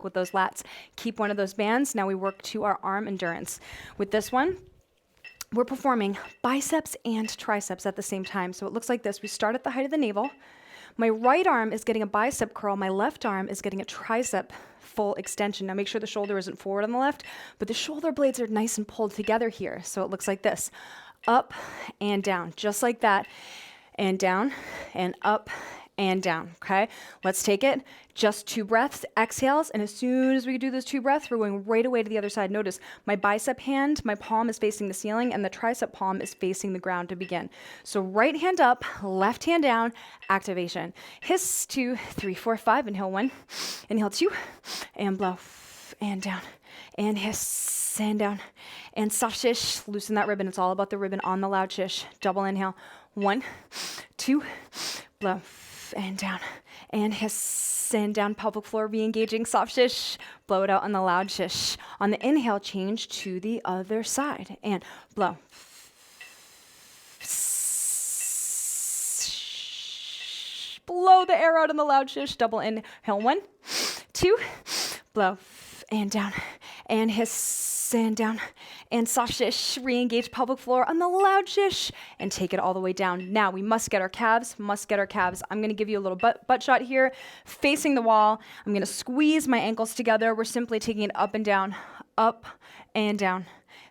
with those lats. Keep one of those bands. Now we work to our arm endurance. With this one, we're performing biceps and triceps at the same time. So it looks like this. We start at the height of the navel. My right arm is getting a bicep curl. My left arm is getting a tricep full extension. Now make sure the shoulder isn't forward on the left, but the shoulder blades are nice and pulled together here. So it looks like this. Up and down, just like that. And down and up and down, okay? Let's take it. Just 2 breaths, exhales, and as soon as we do those 2 breaths, we're going right away to the other side. Notice my bicep hand, my palm is facing the ceiling, and the tricep palm is facing the ground to begin. So right hand up, left hand down, activation. Hiss, 2, 3, 4, 5, inhale 1, inhale 2, and blow, and down, and hiss, and down, and soft shish, loosen that ribbon. It's all about the ribbon on the loud shish. Double inhale, 1, 2, blow, and down, and hiss, and down, pelvic floor re-engaging, soft shish, blow it out on the loud shish. On the inhale, change to the other side, and blow. Blow the air out on the loud shish, double inhale, 1, 2, blow, and down, and hiss, and down, and soft shish, re-engage pelvic floor on the loud shish, and take it all the way down. Now we must get our calves, I'm gonna give you a little butt shot here, facing the wall. I'm gonna squeeze my ankles together. We're simply taking it up and down,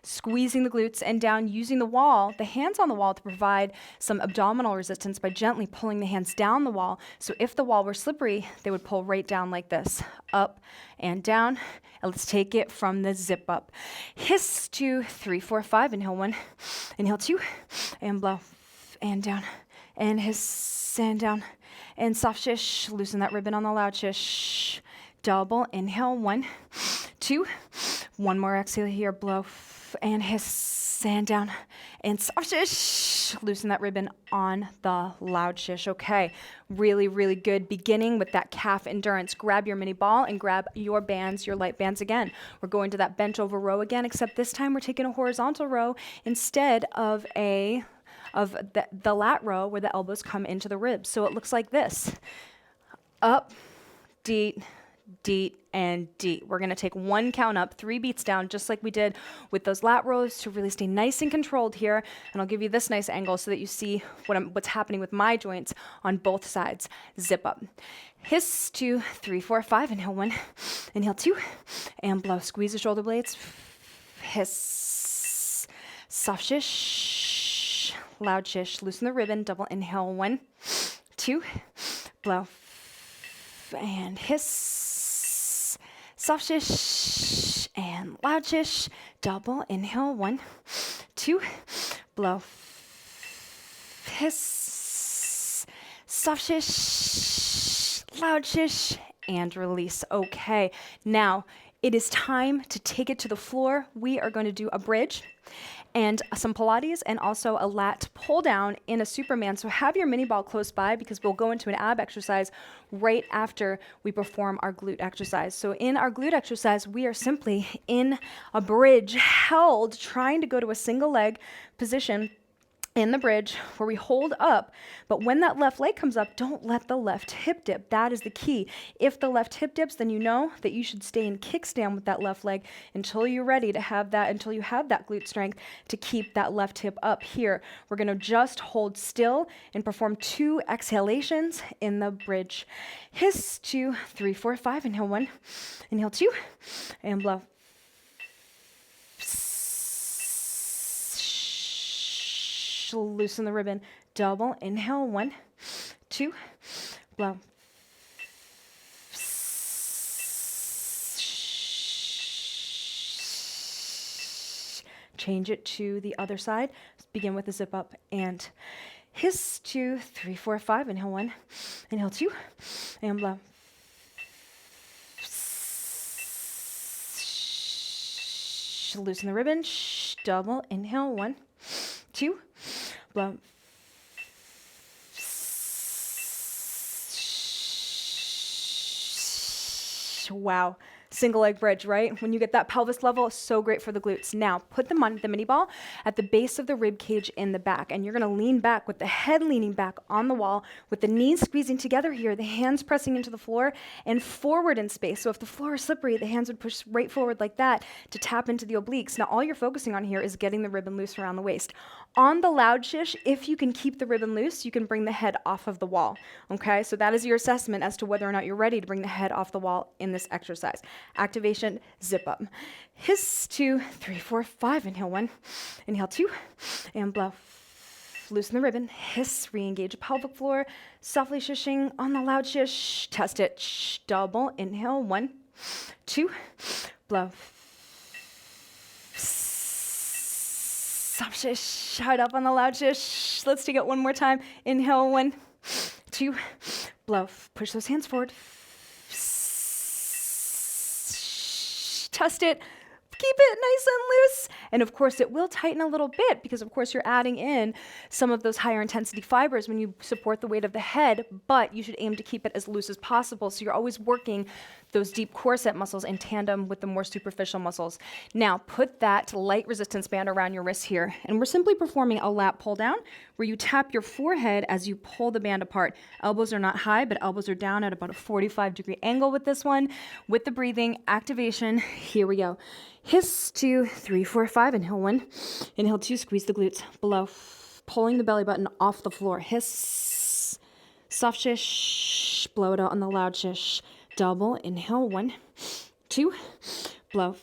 squeezing the glutes and down, using the wall, the hands on the wall to provide some abdominal resistance by gently pulling the hands down the wall. So if the wall were slippery, they would pull right down like this, up and down. And let's take it from the zip up. Hiss, 2, 3, 4, 5, inhale 1, inhale 2, and blow, and down, and hiss, and down, and soft shish, loosen that ribbon on the loud shish. Double inhale, 1, 2, one more exhale here, blow, and hiss, and down, and soft shish, loosen that ribbon on the loud shish. Okay, really, really good. Beginning with that calf endurance. Grab your mini ball and grab your bands, your light bands again. We're going to that bench over row again, except this time we're taking a horizontal row instead of the lat row where the elbows come into the ribs. So it looks like this. Up, deet, deet, and deet. We're going to take 1 count up, 3 beats down, just like we did with those lat rows to really stay nice and controlled here. And I'll give you this nice angle so that you see what's happening with my joints on both sides. Zip up. Hiss, 2, 3, 4, 5. Inhale 1, inhale 2, and blow. Squeeze the shoulder blades. Hiss. Soft shish. Loud shish. Loosen the ribbon. Double inhale 1, 2, blow. And hiss. Soft shish and loud shish. Double inhale 1, 2, blow. Hiss. Soft shish, loud shish, and release. Okay, now it is time to take it to the floor. We are going to do a bridge and some Pilates and also a lat pull down in a Superman. So have your mini ball close by because we'll go into an ab exercise right after we perform our glute exercise. So in our glute exercise, we are simply in a bridge held, trying to go to a single leg position in the bridge where we hold up, but when that left leg comes up, don't let the left hip dip. That is the key. If the left hip dips, then you know that you should stay in kickstand with that left leg until you're ready to have that, until you have that glute strength to keep that left hip up. Here, we're gonna just hold still and perform 2 exhalations in the bridge. Hiss, 2, 3, 4, 5, inhale 1, inhale 2, and blow. Loosen the ribbon. Double inhale 1, 2, blow. Change it to the other side. Begin with a zip up and hiss, 2, 3, 4, 5. Inhale 1, inhale 2, and blow. Loosen the ribbon. Double inhale 1, 2, blow. Wow. single leg bridge, right? When you get that pelvis level, so great for the glutes. Now, put the mini ball at the base of the rib cage in the back, and you're gonna lean back with the head leaning back on the wall, with the knees squeezing together here, the hands pressing into the floor and forward in space. So if the floor is slippery, the hands would push right forward like that to tap into the obliques. Now, all you're focusing on here is getting the ribbon loose around the waist. On the loud shish, if you can keep the ribbon loose, you can bring the head off of the wall, okay? So that is your assessment as to whether or not you're ready to bring the head off the wall in this exercise. Activation, zip up. Hiss, 2, 3, 4, 5. Inhale 1, inhale 2, and blow. Loosen the ribbon, hiss, re-engage the pelvic floor, softly shishing on the loud shish, test it, double, inhale, 1, 2, blow. Soft shish, hard up on the loud shish. Let's take it one more time. Inhale, 1, 2, blow. Push those hands forward. Test it. Keep it nice and loose. And of course, it will tighten a little bit because, of course, you're adding in some of those higher intensity fibers when you support the weight of the head, but you should aim to keep it as loose as possible. So you're always working those deep core set muscles in tandem with the more superficial muscles. Now, put that light resistance band around your wrist here. And we're simply performing a lat pull down where you tap your forehead as you pull the band apart. Elbows are not high, but elbows are down at about a 45-degree angle with this one. With the breathing, activation, here we go. Hiss, 2, 3, 4, 5. Inhale 1. Inhale 2. Squeeze the glutes. Below. Pulling the belly button off the floor. Hiss. Soft shish. Blow it out on the loud shish. Double. Inhale 1, 2. Blow.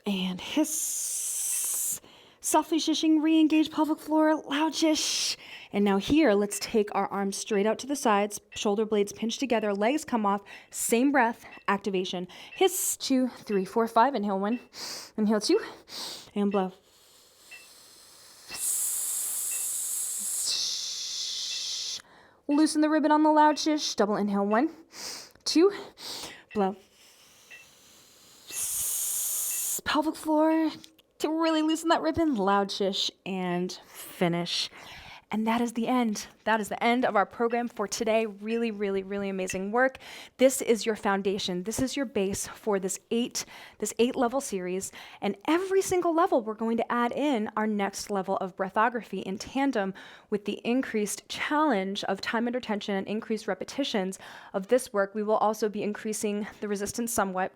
And hiss. Softly shishing. Re-engage pelvic floor. Loud shish. And now here, let's take our arms straight out to the sides, shoulder blades pinched together, legs come off, same breath, activation. Hiss, 2, 3, 4, 5. Inhale 1, inhale 2, and blow. Loosen the ribbon on the loud shish, double inhale 1, 2, blow. Pelvic floor to really loosen that ribbon, loud shish, and finish. And that is the end. That is the end of our program for today. Really, really, really amazing work. This is your foundation. This is your base for this eight level series. And every single level, we're going to add in our next level of breathography in tandem with the increased challenge of time under tension and increased repetitions of this work. We will also be increasing the resistance somewhat.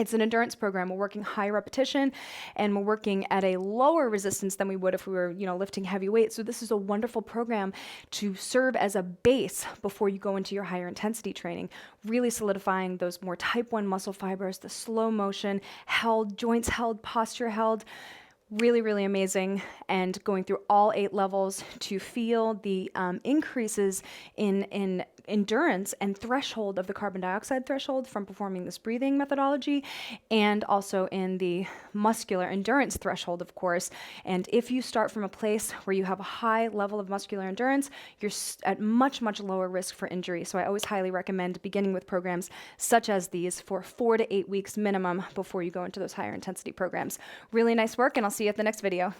It's an endurance program. We're working high repetition and we're working at a lower resistance than we would if we were, lifting heavy weights. So this is a wonderful program to serve as a base before you go into your higher intensity training, really solidifying those more type 1 muscle fibers, the slow motion, held, joints held, posture held. Really, really amazing, and going through all 8 levels to feel the increases in endurance and threshold of the carbon dioxide threshold from performing this breathing methodology, and also in the muscular endurance threshold, of course. And if you start from a place where you have a high level of muscular endurance, you're at much, much lower risk for injury. So I always highly recommend beginning with programs such as these for 4 to 8 weeks minimum before you go into those higher intensity programs. Really nice work, and I'll see you at the next video.